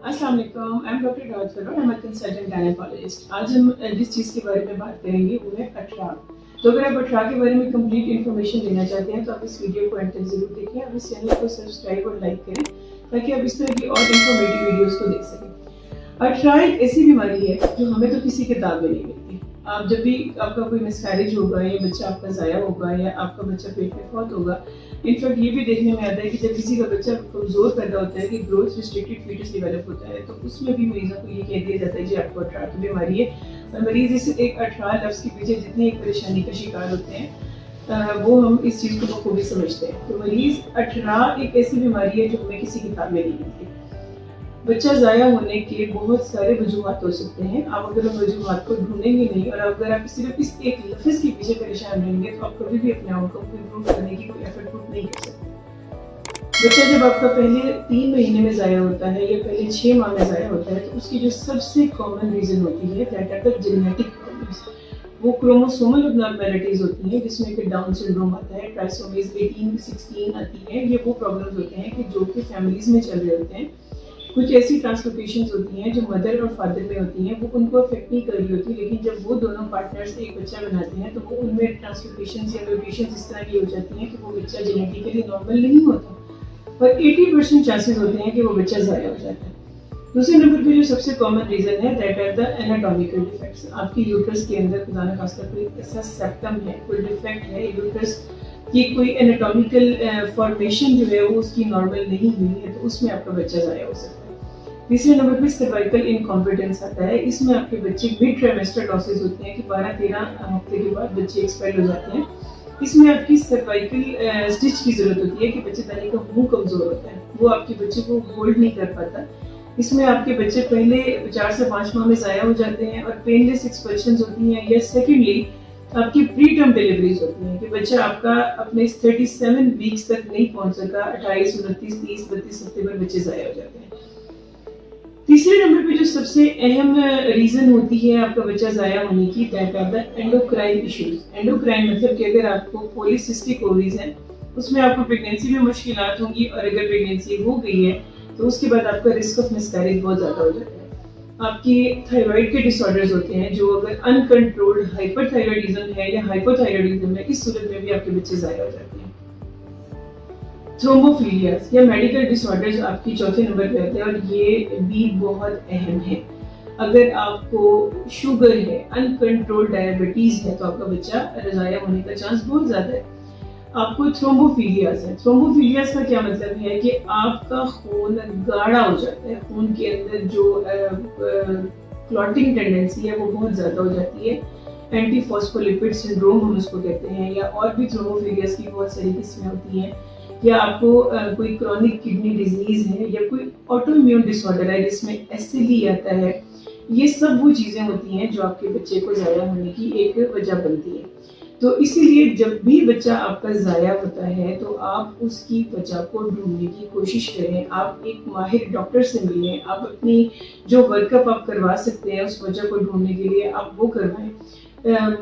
अस्सलाम वालेकुम, I am doctor राहत pharaoh, I am consultant gynaecologist. आज हम जिस चीज़ के बारे में बात करेंगे वो है अठराग। तो अगर आप अठराग के बारे में कंप्लीट इन्फॉर्मेशन लेना चाहते हैं तो आप इस वीडियो को एंड तक जरूर देखें। आप इस चैनल को सब्सक्राइब और लाइक करें ताकि आप इस तरह की और इन्फॉर्मेटिव वीडियोज़ को देख सकें। अठराग एक ऐसी बीमारी है जो हमें तो किसी किताब में नहीं मिलती। आप जब भी आपका कोई मिसकैरेज होगा या बच्चा आपका ज़ाया होगा या आपका बच्चा पेट में फौत होगा, इनफैक्ट ये भी देखने में आता है कि जब किसी का बच्चा कमज़ोर पैदा होता है कि ग्रोथ रिस्ट्रिक्टेड फीटस डेवलप होता है तो उसमें भी मरीजों को ये कह दिया जाता है जी आपको अठराग की बीमारी है। और मरीज इस एक अठराग लफ्ज़ के पीछे जितनी एक परेशानी का शिकार होते हैं वो हम इस चीज़ को बखूबी समझते हैं। तो मरीज अठराग एक ऐसी बीमारी है जो हमें किसी किताब में नहीं मिलती। बच्चा ज़ाया होने के बहुत सारे वजूहात हो सकते हैं। आप अगर उन वजूहात को ढूंढेंगे नहीं और अगर आप सिर्फ इस एक लफ्ज़ के पीछे परेशान रहेंगे तो आप कभी भी अपने आउटकम को इम्प्रूव करने की कोई एफर्ट पुट नहीं कर सकते। बच्चा जब आपका पहले 3 महीने में ज़ाया होता है या पहले 6 माह में ज़ाया होता है तो उसकी जो सबसे कॉमन रीज़न होती है that are the genetic problems. वो क्रोमोसोमल अबनॉर्मैलिटीज होती हैं जिसमें कि डाउन सिंड्रोम आता है, ट्राइसोमीज 18-16 आती है। ये वो प्रॉब्लम्स होते हैं कि जो कि फैमिलीज में चल रहे होते हैं। कुछ ऐसी ट्रांसलोकेशंस होती हैं जो मदर और फादर में होती हैं, वो उनको अफेक्ट नहीं कर रही होती, लेकिन जब वो दोनों पार्टनर्स एक बच्चा बनाते हैं तो वो उनमें ट्रांसलोकेशंस या म्यूटेशंस इस तरह की हो जाती हैं कि वो बच्चा जेनेटिकली नॉर्मल नहीं होता और 80% चांसेस होते हैं कि वो बच्चा ज़ाया हो जाता है। दूसरे नंबर पे जो सबसे कॉमन रीज़न है that are the anatomical defects. आपकी यूट्रस के अंदर खुदा न खास्ता कोई ऐसा सेप्टम है, कोई डिफेक्ट है यूट्रस की, कोई एनाटॉमिकल फॉर्मेशन जो है वो उसकी नॉर्मल नहीं हुई है तो उसमें आपका बच्चा ज़ाया हो सकता है। तीसरे नंबर पे सर्वाइकल इनकॉम्पिटेंस आता है। इसमें आपके बच्चे मिड ट्राइमेस्टर लॉसेस होते हैं कि 12-13 हफ्ते के बाद बच्चे एक्सपायर हो जाते हैं। इसमें आपकी सर्वाइकल स्टिच की जरूरत होती है कि बच्चेदानी का मुंह कमजोर होता है, वो आपके बच्चे को होल्ड नहीं कर पाता। इसमें आपके बच्चे पहले 4 से 5 माह में ज़ाया हो जाते हैं और पेनलेस एक्सपल्शंस होती हैं, या सेकेंडली आपकी प्री टर्म डिलीवरीज होती हैं कि बच्चा आपका अपने 37 वीक्स तक नहीं पहुंच सका, 28, 29, 30, 32 हफ्ते में बच्चे ज़ाया हो जाते हैं। तीसरे नंबर पे जो सबसे अहम रीजन होती है आपका बच्चा ज़ाया होने की that are the endocrine issues. Endocrine मतलब कि अगर आपको पॉलीसिस्टिक ओवरीज है उसमें आपको प्रेगनेंसी में मुश्किलात होंगी और अगर प्रेगनेंसी हो गई है तो उसके बाद आपका रिस्क ऑफ मिसकैरेज बहुत ज़्यादा हो जाता है। आपकी थायराइड के डिसऑर्डर्स होते हैं जो अगर अनकंट्रोल्ड हाइपरथायराइडिज्म है या हाइपोथायराइडिज्म है, इस सूरत में भी आपके बच्चे ज़ाया हो जाते हैं। थ्रोम्बोफिलियास या मेडिकल डिसऑर्डर्स आपकी चौथे नंबर पे आते हैं और ये भी बहुत अहम है। अगर आपको शुगर है, अनकंट्रोल्ड डायबिटीज है तो आपका बच्चा ज़ाया होने का चांस बहुत ज़्यादा है। आपको थ्रोम्बोफिलियास है। थ्रोम्बोफिलियास का क्या मतलब है कि आपका खून गाढ़ा हो जाता है, खून के अंदर जो क्लॉटिंग टेंडेंसी है वो बहुत ज़्यादा हो जाती है। एंटी फॉस्फोलिपिड सिंड्रोम हम उसको कहते हैं, या और भी थ्रोम्बोफिलियास की बहुत सारी किस्में होती हैं। या आपको कोई क्रॉनिक किडनी डिजीज है या कोई ऑटो इम्यून डिसऑर्डर है जिसमें एसिडी आता है, ये सब वो चीज़ें होती हैं जो आपके बच्चे को ज़ाया होने की एक वजह बनती है। तो इसीलिए जब भी बच्चा आपका ज़ाया होता है तो आप उसकी वजह को ढूंढने की कोशिश करें। आप एक माहिर डॉक्टर से मिलें, आप अपनी जो वर्कअप आप करवा सकते हैं उस वजह को ढूंढने के लिए आप वो करवाएं।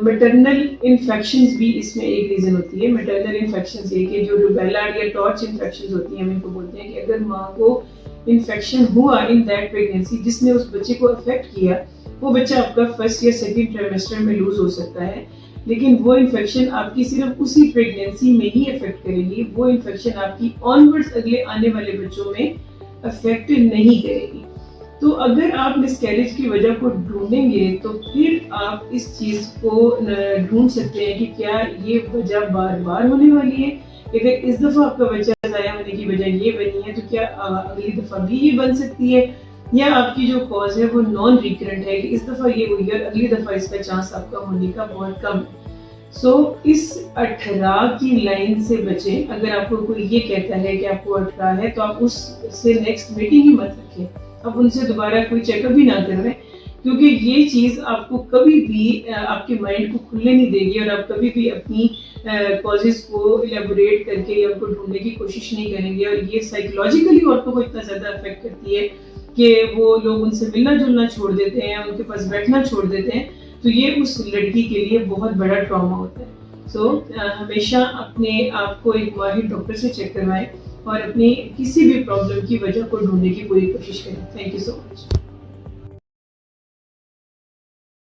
मैटरनल इन्फेक्शंस भी इसमें एक रीज़न होती है। मैटरनल इन्फेक्शंस ये कि जो रूबेला या टॉर्च इन्फेक्शंस होती हैं, हम इनको बोलते हैं कि अगर माँ को इन्फेक्शन हुआ इन दैट प्रेगनेंसी जिसने उस बच्चे को अफेक्ट किया, वो बच्चा आपका फर्स्ट या सेकेंड ट्राइमेस्टर में लूज हो सकता है, लेकिन वो इन्फेक्शन आपकी सिर्फ उसी प्रेगनेंसी में ही अफेक्ट करेगी। वो इन्फेक्शन आपकी ऑनवर्ड्स अगले आने वाले बच्चों में अफेक्ट नहीं करेगी। तो अगर आप मिसकैरेज की वजह को ढूंढेंगे तो फिर आप इस चीज़ को ढूंढ सकते हैं कि क्या ये वजह बार बार होने वाली है। अगर इस दफ़ा आपका बच्चा ज़ाया होने की वजह ये बनी है तो क्या अगली दफ़ा भी ये बन सकती है, या आपकी जो कॉज है वो नॉन रिकरेंट है कि इस दफ़ा ये हुई है और अगली दफ़ा इसका चांस आपका होने का बहुत कम है। सो इस अठराग की लाइन से बचें। अगर आपको कोई ये कहता है कि आपको अठराग है तो आप उससे नेक्स्ट मीटिंग ही मत रखें, अब उनसे दोबारा कोई चेकअप भी ना करवाएं, क्योंकि ये चीज़ आपको कभी भी आपके माइंड को खुलने नहीं देगी और आप कभी भी अपनी कॉजेज को इलेबोरेट करके या उनको ढूंढने की कोशिश नहीं करेंगे। और ये साइकोलॉजिकली औरतों को इतना ज़्यादा अफेक्ट करती है कि वो लोग उनसे मिलना जुलना छोड़ देते हैं, उनके पास बैठना छोड़ देते हैं, तो ये उस लड़की के लिए बहुत बड़ा ट्रॉमा होता है। हमेशा अपने आप को एक माहिर डॉक्टर से चेक करवाएं। और अपनी किसी भी प्रॉब्लम की वजह को ढूंढने की पूरी कोशिश करें। Thank you so much.